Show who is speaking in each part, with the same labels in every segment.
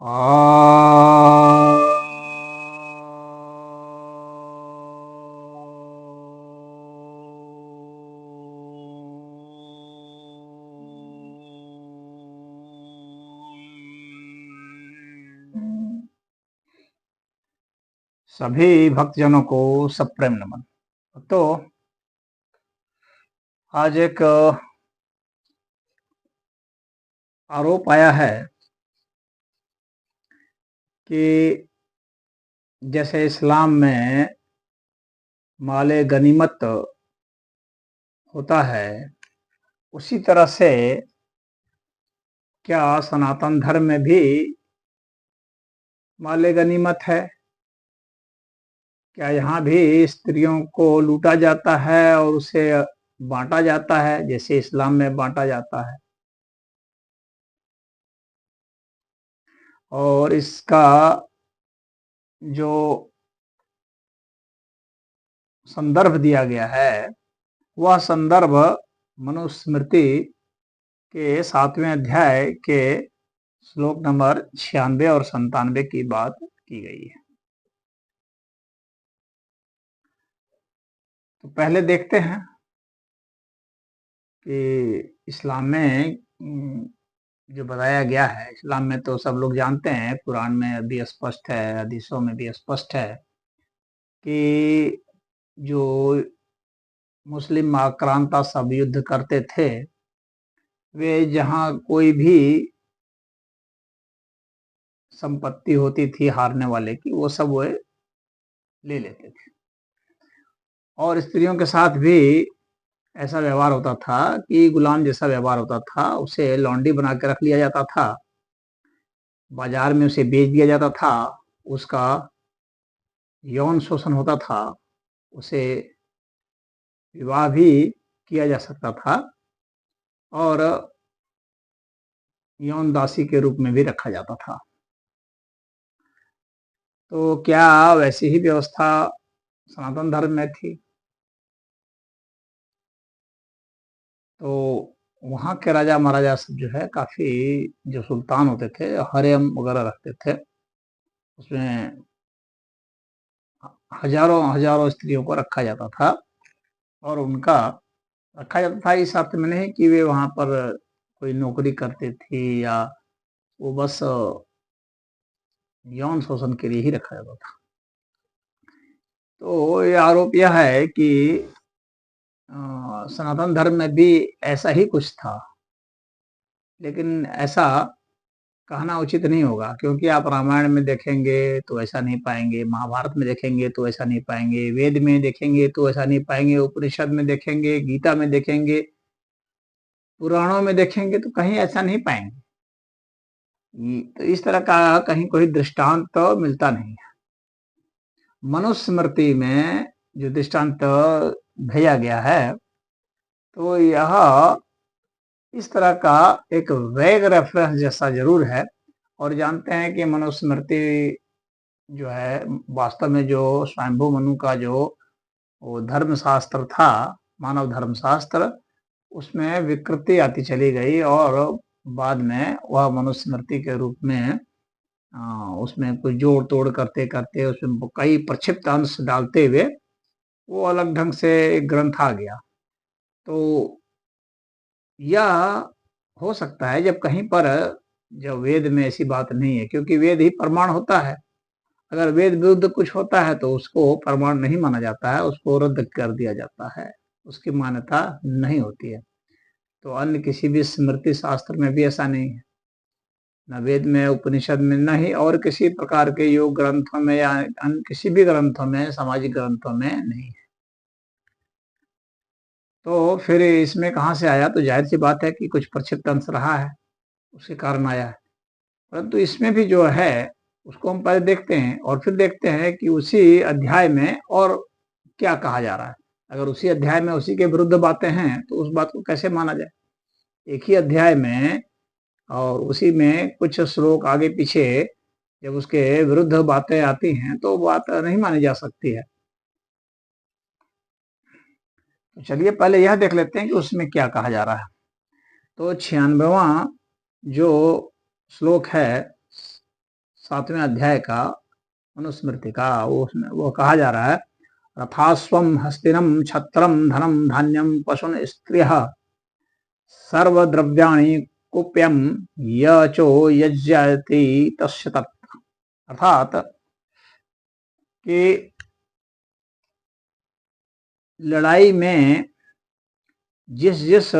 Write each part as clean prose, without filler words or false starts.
Speaker 1: आ सभी भक्तजनों को सप्रेम नमन। तो आज एक आरोप आया है कि जैसे इस्लाम में माले गनीमत होता है, उसी तरह से क्या सनातन धर्म में भी माले गनीमत है? क्या यहाँ भी स्त्रियों को लूटा जाता है और उसे बांटा जाता है जैसे इस्लाम में बांटा जाता है? और इसका जो संदर्भ दिया गया है, वह संदर्भ मनुस्मृति के 7वें अध्याय के श्लोक नंबर 96 और 97 की बात की गई है। तो पहले देखते हैं कि इस्लाम में जो बताया गया है, इस्लाम में तो सब लोग जानते हैं, कुरान में भी स्पष्ट है, हदीसों में भी स्पष्ट है कि जो मुस्लिम आक्रांता सब युद्ध करते थे, वे जहां कोई भी संपत्ति होती थी हारने वाले की, वो सब वे ले लेते थे। और स्त्रियों के साथ भी ऐसा व्यवहार होता था कि गुलाम जैसा व्यवहार होता था, उसे लौंडी बना के रख लिया जाता था, बाजार में उसे बेच दिया जाता था, उसका यौन शोषण होता था, उसे विवाह भी किया जा सकता था और यौन दासी के रूप में भी रखा जाता था। तो क्या वैसी ही व्यवस्था सनातन धर्म में थी? तो वहाँ के राजा महाराजा सब जो है, काफी जो सुल्तान होते थे, हरेम वगैरह रखते थे, उसमें हजारों हजारों स्त्रियों को रखा जाता था। और उनका रखा जाता था इस अर्थ में नहीं कि वे वहां पर कोई नौकरी करते थे, या वो बस यौन शोषण के लिए ही रखा जाता था। तो ये आरोप यह है कि सनातन धर्म में भी ऐसा ही कुछ था, लेकिन ऐसा कहना उचित नहीं होगा, क्योंकि आप रामायण में देखेंगे तो ऐसा नहीं पाएंगे, महाभारत में देखेंगे तो ऐसा नहीं पाएंगे, वेद में देखेंगे तो ऐसा नहीं पाएंगे, उपनिषद में देखेंगे, गीता में देखेंगे, पुराणों में देखेंगे तो कहीं ऐसा नहीं पाएंगे। तो इस तरह का कहीं कोई दृष्टांत तो मिलता नहीं है। मनुस्मृति में जो दृष्टांत भेजा गया है, तो यह इस तरह का एक वैग रेफरेंस जैसा जरूर है। और जानते हैं कि मनुस्मृति जो है, वास्तव में जो स्वयंभू मनु का जो वो धर्मशास्त्र था, मानव धर्मशास्त्र, उसमें विकृति आती चली गई और बाद में वह मनुस्मृति के रूप में उसमें कुछ जोड़ तोड़ करते करते उसमें कई प्रक्षिप्त अंश डालते हुए वो अलग ढंग से एक ग्रंथ आ गया। तो यह हो सकता है जब कहीं पर, जब वेद में ऐसी बात नहीं है, क्योंकि वेद ही प्रमाण होता है। अगर वेद विरुद्ध कुछ होता है तो उसको प्रमाण नहीं माना जाता है, उसको रद्द कर दिया जाता है, उसकी मान्यता नहीं होती है। तो अन्य किसी भी स्मृति शास्त्र में भी ऐसा नहीं है, न वेद में, उपनिषद में, न ही और किसी प्रकार के योग ग्रंथों में या अन्य किसी भी ग्रंथों में, सामाजिक ग्रंथों में नहीं है। तो फिर इसमें कहाँ से आया? तो जाहिर सी बात है कि कुछ प्रक्षिप्त अंश रहा है, उसके कारण आया है। परंतु इसमें भी जो है उसको हम पहले देखते हैं और फिर देखते हैं कि उसी अध्याय में और क्या कहा जा रहा है। अगर उसी अध्याय में उसी के विरुद्ध बातें हैं तो उस बात को कैसे माना जाए? एक ही अध्याय में और उसी में कुछ श्लोक आगे पीछे जब उसके विरुद्ध बातें आती हैं तो बात नहीं मानी जा सकती है। तो चलिए पहले यह देख लेते हैं कि उसमें क्या कहा जा रहा है। तो 96वां जो श्लोक है, 7वें अध्याय का मनुस्मृति का उसमें वो कहा जा रहा है, रथास्वम हस्तिनम छत्रम धनम धान्यम पशुन स्त्रियः सर्वद्रव्याणि कुप्यम यचो यज्यति तस्य तत्। अर्थात कि लड़ाई में जिस जिस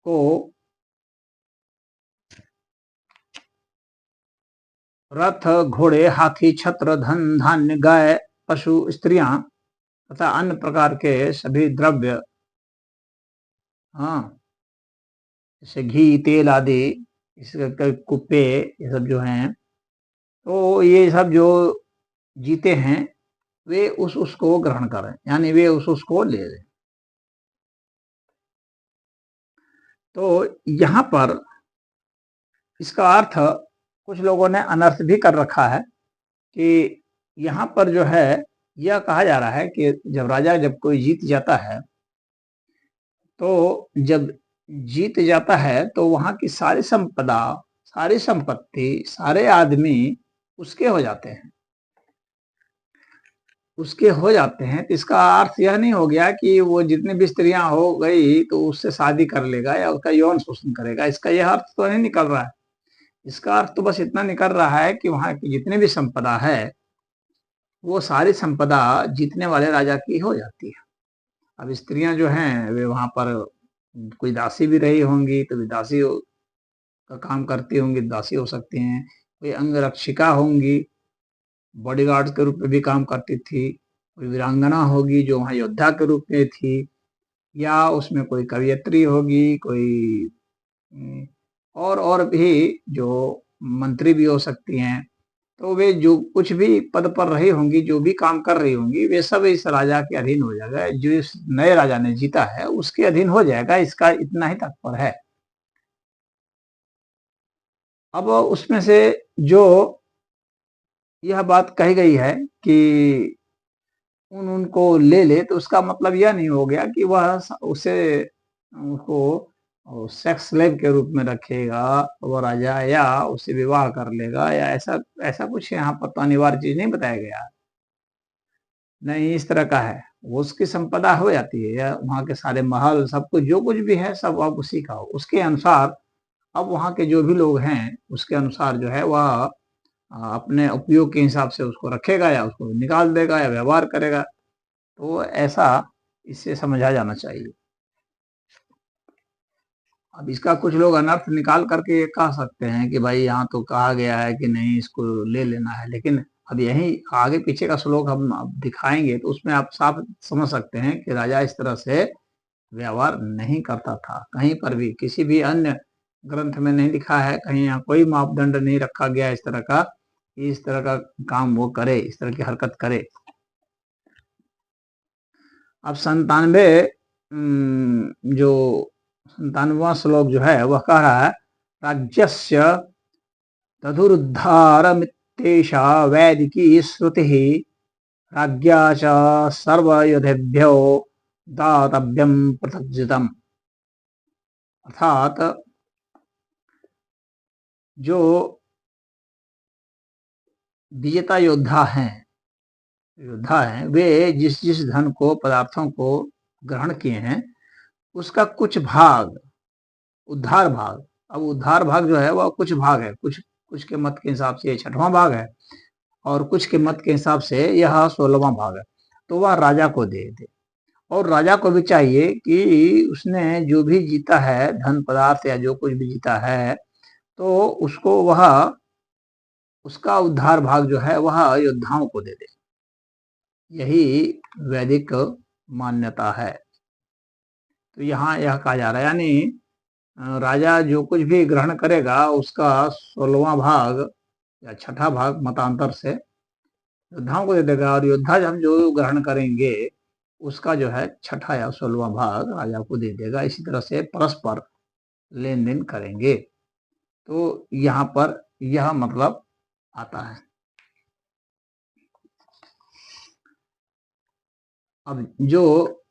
Speaker 1: को रथ घोड़े हाथी छत्र धन धान्य गाय पशु स्त्रियां तथा अन्य प्रकार के सभी द्रव्य, हाँ, जैसे घी तेल आदि, इसके कुप्पे, ये सब जो हैं, तो ये सब जो जीते हैं वे उसको ग्रहण करें, यानी वे उसको ले लें। तो यहाँ पर इसका अर्थ कुछ लोगों ने अनर्थ भी कर रखा है कि यहाँ पर जो है यह कहा जा रहा है कि जब राजा जब कोई जीत जाता है, तो जब जीत जाता है तो वहां की सारी संपदा, सारी संपत्ति, सारे आदमी उसके हो जाते हैं, उसके हो जाते हैं। तो इसका अर्थ यह नहीं हो गया कि वो जितनी भी स्त्रियां हो गई तो उससे शादी कर लेगा या उसका यौन शोषण करेगा, इसका यह अर्थ तो नहीं निकल रहा है। इसका अर्थ तो बस इतना निकल रहा है कि वहां की जितनी भी संपदा है वो सारी संपदा जीतने वाले राजा की हो जाती है। अब स्त्रियां जो हैं वे वहां पर कोई दासी भी रही होंगी तो वे दासी का काम करती होंगी, दासी हो सकती हैं। कोई अंगरक्षिका होंगी, बॉडीगार्ड के रूप में भी काम करती थी। कोई वीरांगना होगी जो वहाँ योद्धा के रूप में थी, या उसमें कोई कवयित्री होगी, कोई और भी जो मंत्री भी हो सकती हैं। तो वे जो कुछ भी पद पर रही होंगी, जो भी काम कर रही होंगी, वे सब इस राजा के अधीन हो जाएगा। जो इस नए राजा ने जीता है उसके अधीन हो जाएगा, इसका इतना ही तात्पर्य है। अब उसमें से जो यह बात कही गई है कि उनको ले ले, तो उसका मतलब यह नहीं हो गया कि वह उसे उसको सेक्स स्लेव के रूप में रखेगा वो राजा, या उससे विवाह कर लेगा, या ऐसा ऐसा कुछ यहाँ पर तो अनिवार्य चीज नहीं बताया गया। नहीं, इस तरह का है, वो उसकी संपदा हो जाती है, या वहाँ के सारे महल सब कुछ जो कुछ भी है सब अब उसी का हो, उसके अनुसार अब वहाँ के जो भी लोग हैं उसके अनुसार जो है वह अपने उपयोग के हिसाब से उसको रखेगा या उसको निकाल देगा या व्यवहार करेगा। तो ऐसा इससे समझा जाना चाहिए। अब इसका कुछ लोग अनर्थ निकाल करके ये कह सकते हैं कि भाई यहाँ तो कहा गया है कि नहीं इसको ले लेना है, लेकिन अब यही आगे पीछे का श्लोक हम अब दिखाएंगे तो उसमें आप साफ समझ सकते हैं कि राजा इस तरह से व्यवहार नहीं करता था। कहीं पर भी किसी भी अन्य ग्रंथ में नहीं लिखा है, कहीं यहाँ कोई मापदंड नहीं रखा गया इस तरह का, इस तरह का काम वो करे, इस तरह की हरकत करे। अब 97 जो 97वां श्लोक जो है वह कह रहा है, राज्यस्य तदुरुद्धारमित्येषा वैदिकी श्रुतिः राज्ञा च सर्वयुधेभ्यो दातव्यम पृथग्जितम्। अर्थात जो विजेता योद्धा हैं वे जिस जिस धन को, पदार्थों को ग्रहण किए हैं उसका कुछ भाग, उद्धार भाग, अब उद्धार भाग जो है वह कुछ भाग है, कुछ के मत के हिसाब से 6वां भाग है और कुछ के मत के हिसाब से यह 16वां भाग है, तो वह राजा को दे दे। और राजा को भी चाहिए कि उसने जो भी जीता है धन पदार्थ या जो कुछ भी जीता है तो उसको वह, उसका उद्धार भाग जो है वह योद्धाओं को दे दे। यही वैदिक मान्यता है। तो यहाँ यह कहा जा रहा है, यानी राजा जो कुछ भी ग्रहण करेगा उसका 16वां भाग या 6ठा भाग मतांतर से योद्धाओं को दे देगा, और योद्धा हम जो ग्रहण करेंगे उसका जो है 6ठा या 16वां भाग राजा को दे देगा। इसी तरह से परस्पर लेन देन करेंगे। तो यहाँ पर यह मतलब आता है। अब जो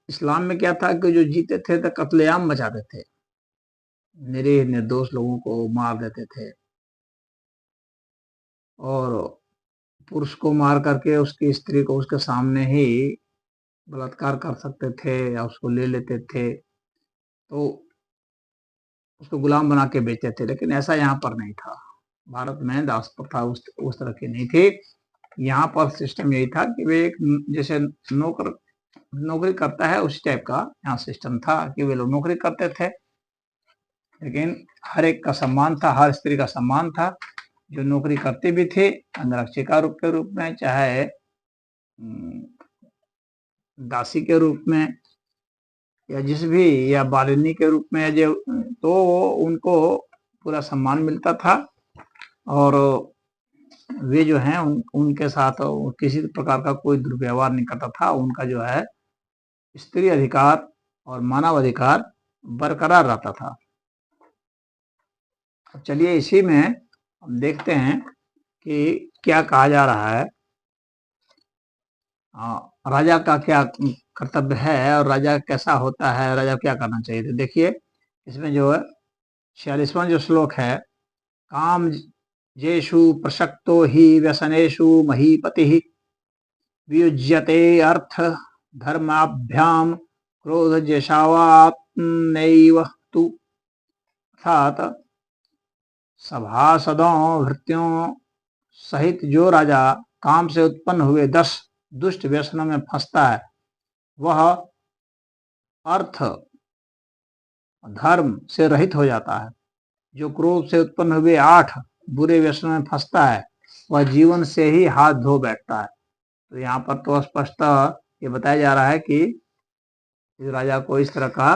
Speaker 1: इस्लाम में क्या था कि जो जीते थे तो कत्लेआम मचाते थे, निरीह निर्दोष लोगों को मार देते थे। और पुरुष को मार करके उसकी स्त्री को उसके सामने ही बलात्कार कर सकते थे या उसको ले लेते थे, तो उसको गुलाम बना के बेचते थे। लेकिन ऐसा यहाँ पर नहीं था। भारत में दास प्रथा उस तरह की नहीं थी। यहाँ पर सिस्टम यही था कि वे एक जैसे नौकरी करता है उस टाइप का यहाँ सिस्टम था कि वे लोग नौकरी करते थे, लेकिन हर एक का सम्मान था, हर स्त्री का सम्मान था। जो नौकरी करती भी थी अंगरक्षिका के रूप में, चाहे दासी के रूप में, या जिस भी, या बालिनी के रूप में, जो तो उनको पूरा सम्मान मिलता था। और वे जो हैं उनके साथ किसी प्रकार का कोई दुर्व्यवहार नहीं करता था। उनका जो है स्त्री अधिकार और मानव अधिकार बरकरार रहता था। चलिए इसी में हम देखते हैं कि क्या कहा जा रहा है, राजा का क्या कर्तव्य है और राजा कैसा होता है, राजा क्या करना चाहिए। तो देखिए इसमें जो है 46वां जो श्लोक है, काम जेषु प्रसक्तो ही व्यसनेषु महीपति वियुज्यते अर्थ धर्माभ्याम क्रोध जैसावात्मनैव तु। अर्थात सभासदों भृत्यों सहित जो राजा काम से उत्पन्न हुए 10 दुष्ट व्यसनों में फंसता है, वह अर्थ धर्म से रहित हो जाता है। जो क्रोध से उत्पन्न हुए 8 बुरे व्यसनों में फंसता है, वह जीवन से ही हाथ धो बैठता है। तो यहाँ पर तो स्पष्ट ये बताया जा रहा है कि राजा को इस तरह का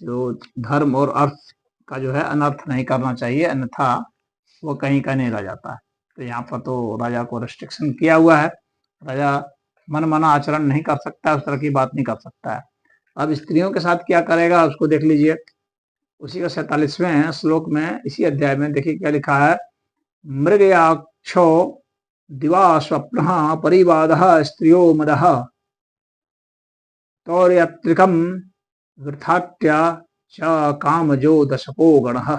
Speaker 1: जो धर्म और अर्थ का जो है अनर्थ नहीं करना चाहिए, अन्यथा वो कहीं का नहीं रह जाता है। तो यहाँ पर तो राजा को रिस्ट्रिक्शन किया हुआ है। राजा मनमाना आचरण नहीं कर सकता, उस तरह की बात नहीं कर सकता है। अब स्त्रियों के साथ क्या करेगा उसको देख लीजिए। उसी का 47वें श्लोक में, इसी अध्याय में देखिए क्या लिखा है, मृगयाक्षो दिवा स्वप्न परिवादः स्त्रियो मदः तौर्यत्रिकम वृथाट्या च कामजो दशको गणः।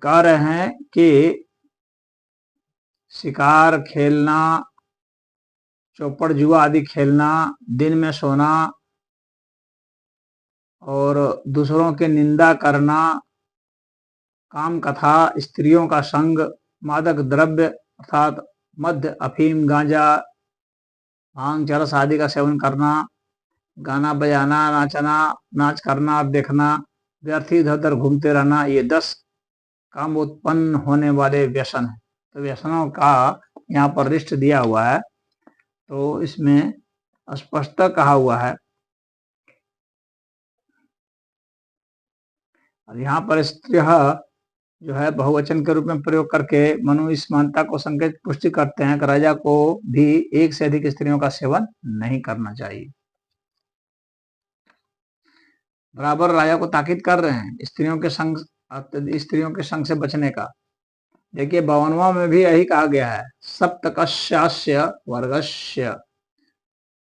Speaker 1: कह रहे हैं कि शिकार खेलना, चौपड़ जुआ आदि खेलना, दिन में सोना और दूसरों की निंदा करना, काम कथा, स्त्रियों का संग, मादक द्रव्य अर्थात मद्य, अफीम, गांजा, भांग, चरस आदि का सेवन करना, गाना बजाना, नाचना, नाच करना, देखना, व्यर्थ इधर उधर घूमते रहना, ये 10 काम उत्पन्न होने वाले व्यसन है। तो व्यसनों का यहाँ पर लिस्ट दिया हुआ है। तो इसमें स्पष्ट कहा हुआ है, और यहाँ पर स्त्रिय जो है बहुवचन के रूप में प्रयोग करके मनु इस मान्यता को संकेत पुष्टि करते हैं कि राजा को भी एक से अधिक स्त्रियों का सेवन नहीं करना चाहिए। बराबर राजा को ताकीद कर रहे हैं स्त्रियों के संग से बचने का। देखिए 52वां में भी यही कहा गया है, सप्तकस्यास्य वर्गस्य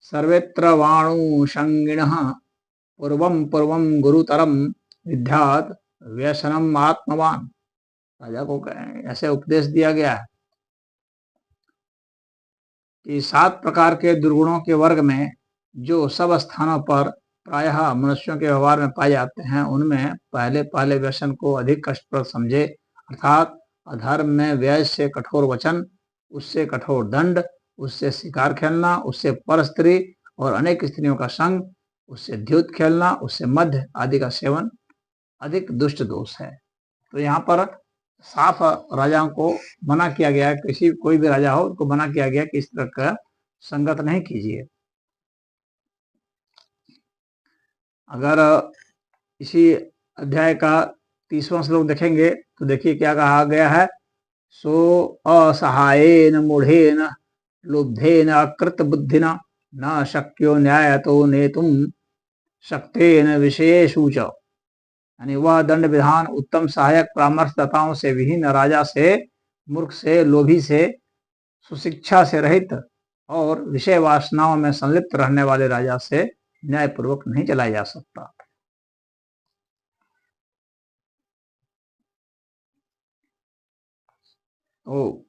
Speaker 1: सर्वेत्र वाणु संगिणः पूर्वम पूर्वम गुरुतरम विद्यात व्यसनम आत्मवान। राजा को ऐसे उपदेश दिया गया है कि 7 प्रकार के दुर्गुणों के वर्ग में जो सब स्थानों पर प्रायः मनुष्यों के व्यवहार में पाए जाते हैं, उनमें पहले व्यसन को अधिक कष्टप्रद समझे, अर्थात अधर्म में व्यय से कठोर वचन, उससे कठोर दंड, उससे शिकार खेलना, उससे पर स्त्री और अनेक स्त्रियों का संग, उससे द्यूत खेलना, उससे मध्य आदि का सेवन अधिक दुष्ट दोष है। तो यहाँ पर साफ राजाओं को मना किया गया है, कोई भी राजा हो उनको मना किया गया कि इस तरह का संगत नहीं कीजिए। अगर इसी अध्याय का 30वां श्लोक देखेंगे तो देखिए क्या कहा गया है, सो असहायेन मूढ़ेन लुब्धेन अकृत बुद्धिना न शक्यो न्यायतो नेतुम शक्तेन विषयेषु च। यानी वह दंड विधान उत्तम सहायक परामर्शदाताओं से विहीन, राजा से, मूर्ख से, लोभी से, सुशिक्षा से रहित और विषय वासनाओं में संलिप्त रहने वाले राजा से न्यायपूर्वक नहीं चलाया जा सकता। तो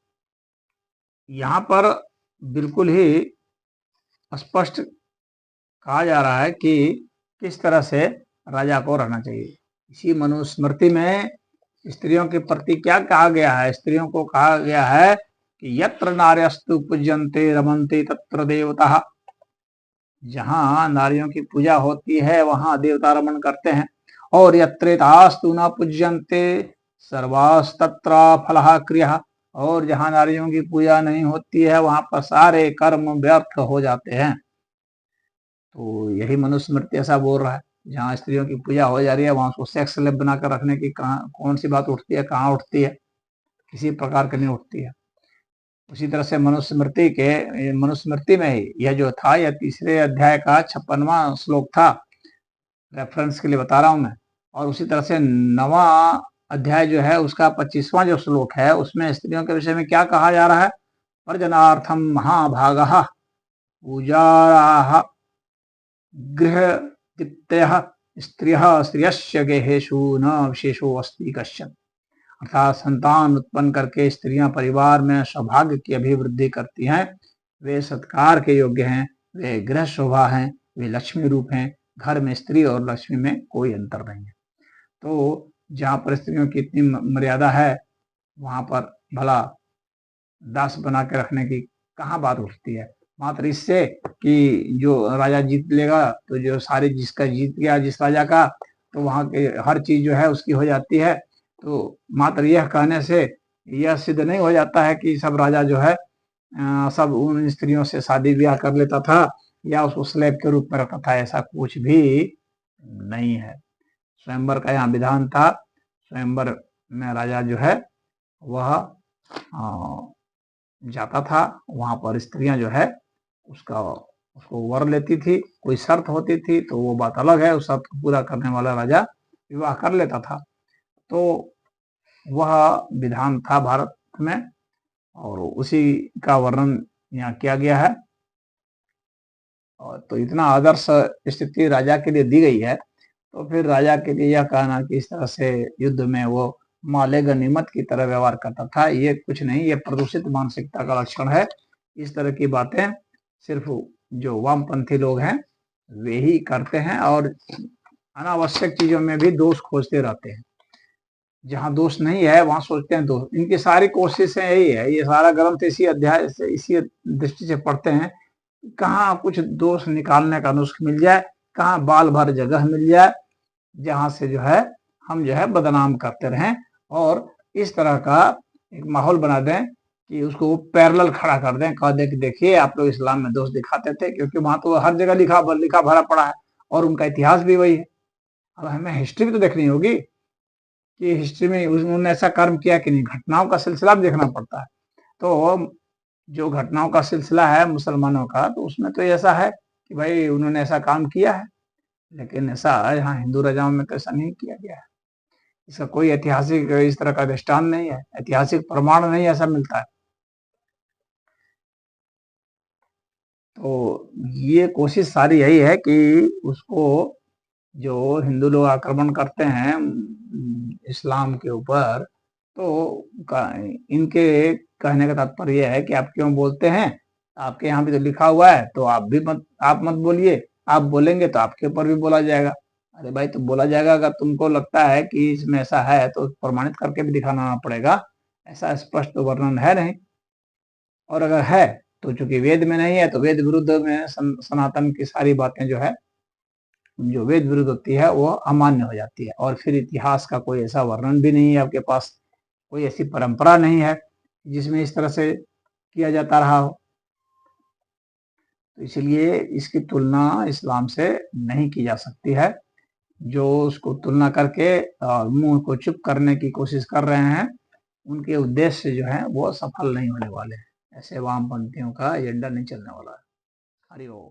Speaker 1: यहाँ पर बिल्कुल ही स्पष्ट कहा जा रहा है कि किस तरह से राजा को रहना चाहिए। इसी मनुस्मृति में स्त्रियों के प्रति क्या कहा गया है? स्त्रियों को कहा गया है कि यत्र नार्यस्तु पूज्यन्ते रमन्ते तत्र देवता। जहाँ नारियों की पूजा होती है वहां देवता रमन करते हैं। और यत्रेतास्तु न पूज्यन्ते सर्वास्तत्र फलः क्रियः। और जहाँ नारियों की पूजा नहीं होती है वहां पर सारे कर्म व्यर्थ हो जाते हैं। तो यही मनुस्मृति ऐसा बोल रहा है। जहाँ स्त्रियों की पूजा हो जा रही है वहां उसको सेक्स स्लेव बनाकर रखने की कौन सी बात उठती है? कहाँ उठती है? किसी प्रकार की नहीं उठती है। उसी तरह से मनुस्मृति में ही यह जो था, यह तीसरे अध्याय का 56वां श्लोक था, रेफरेंस के लिए बता रहा हूं मैं। और उसी तरह से 9वां अध्याय जो है उसका 25वां जो श्लोक है उसमें स्त्रियों के विषय में क्या कहा जा रहा है? प्रजनार्थम महाभागः पूजाः गृहदित्यः स्त्रियः स्त्रियस्य गेहेषु न विशेषो अस्ति कश्चन। अर्थात संतान उत्पन्न करके स्त्रियां परिवार में सौभाग्य की अभिवृद्धि करती हैं। वे सत्कार के योग्य हैं, वे गृह शोभा हैं, वे लक्ष्मी रूप हैं। घर में स्त्री और लक्ष्मी में कोई अंतर नहीं है। तो जहाँ पर स्त्रियों की इतनी मर्यादा है वहां पर भला दास बना के रखने की कहाँ बात उठती है? मात्र इससे कि जो राजा जीत लेगा तो जो सारे जिसका जीत गया जिस राजा का, तो वहां के हर चीज जो है उसकी हो जाती है। तो मात्र यह कहने से यह सिद्ध नहीं हो जाता है कि सब राजा जो है सब उन स्त्रियों से शादी ब्याह कर लेता था या उसको स्लेब के रूप में रखता था। ऐसा कुछ भी नहीं है। स्वयंवर का यहाँ विधान था। स्वयंवर में राजा जो है वह जाता था, वहां पर स्त्रियां जो है उसको वर लेती थी। कोई शर्त होती थी तो वो बात अलग है, उस शर्त को पूरा करने वाला राजा विवाह कर लेता था। तो वह विधान था भारत में और उसी का वर्णन यहाँ किया गया है। और तो इतना आदर्श स्थिति राजा के लिए दी गई है, तो फिर राजा के लिए यह कहना कि इस तरह से युद्ध में वो माले गनीमत की तरह व्यवहार करता था, ये कुछ नहीं, ये प्रदूषित मानसिकता का लक्षण है। इस तरह की बातें सिर्फ जो वामपंथी लोग हैं वे ही करते हैं और अनावश्यक चीजों में भी दोष खोजते रहते हैं। जहां दोष नहीं है वहां सोचते हैं दोष। इनकी सारी कोशिशें यही है, ये सारा ग्रंथ इसी अध्याय से इसी दृष्टि से पढ़ते हैं। कहाँ कुछ दोष निकालने का नुस्ख मिल जाए, कहाँ बाल भर जगह मिल जाए जहां से जो है हम जो है बदनाम करते रहें और इस तरह का एक माहौल बना दें कि उसको पैरेलल खड़ा कर दें, कह दें कि देखिए आप लोग इस्लाम में दोष दिखाते थे। क्योंकि वहां तो हर जगह लिखा भरा पड़ा है और उनका इतिहास भी वही है। अब हमें हिस्ट्री भी तो देखनी होगी कि हिस्ट्री में उन्होंने ऐसा कर्म किया कि नहीं। घटनाओं का सिलसिला भी देखना पड़ता है। तो जो घटनाओं का सिलसिला है मुसलमानों का, तो उसमें तो ऐसा है कि भाई उन्होंने ऐसा काम किया है, लेकिन ऐसा यहाँ हिंदू राजाओं में तो ऐसा नहीं किया गया है। इसका कोई ऐतिहासिक इस तरह का दृष्टांत नहीं है, ऐतिहासिक प्रमाण नहीं ऐसा मिलता है। तो ये कोशिश सारी यही है कि उसको जो हिंदू लोग आक्रमण करते हैं इस्लाम के ऊपर, तो इनके कहने का तात्पर्य यह है कि आप क्यों बोलते हैं, आपके यहाँ भी तो लिखा हुआ है, तो आप मत बोलिए। आप बोलेंगे तो आपके ऊपर भी बोला जाएगा। अरे भाई, तो बोला जाएगा, अगर तुमको लगता है कि इसमें ऐसा है तो प्रमाणित करके भी दिखाना पड़ेगा। ऐसा स्पष्ट वर्णन है नहीं, और अगर है तो चूंकि वेद में नहीं है तो वेद विरुद्ध में सनातन की सारी बातें जो है जो वेद विरुद्ध होती है वो अमान्य हो जाती है। और फिर इतिहास का कोई ऐसा वर्णन भी नहीं है आपके पास, कोई ऐसी परंपरा नहीं है जिसमें इस तरह से किया जाता रहा हो। तो इसलिए इसकी तुलना इस्लाम से नहीं की जा सकती है। जो उसको तुलना करके मुंह को चुप करने की कोशिश कर रहे हैं, उनके उद्देश्य जो है वो सफल नहीं होने वाले हैं। ऐसे वामपंथियों का एजेंडा नहीं चलने वाला है। हरि ओम।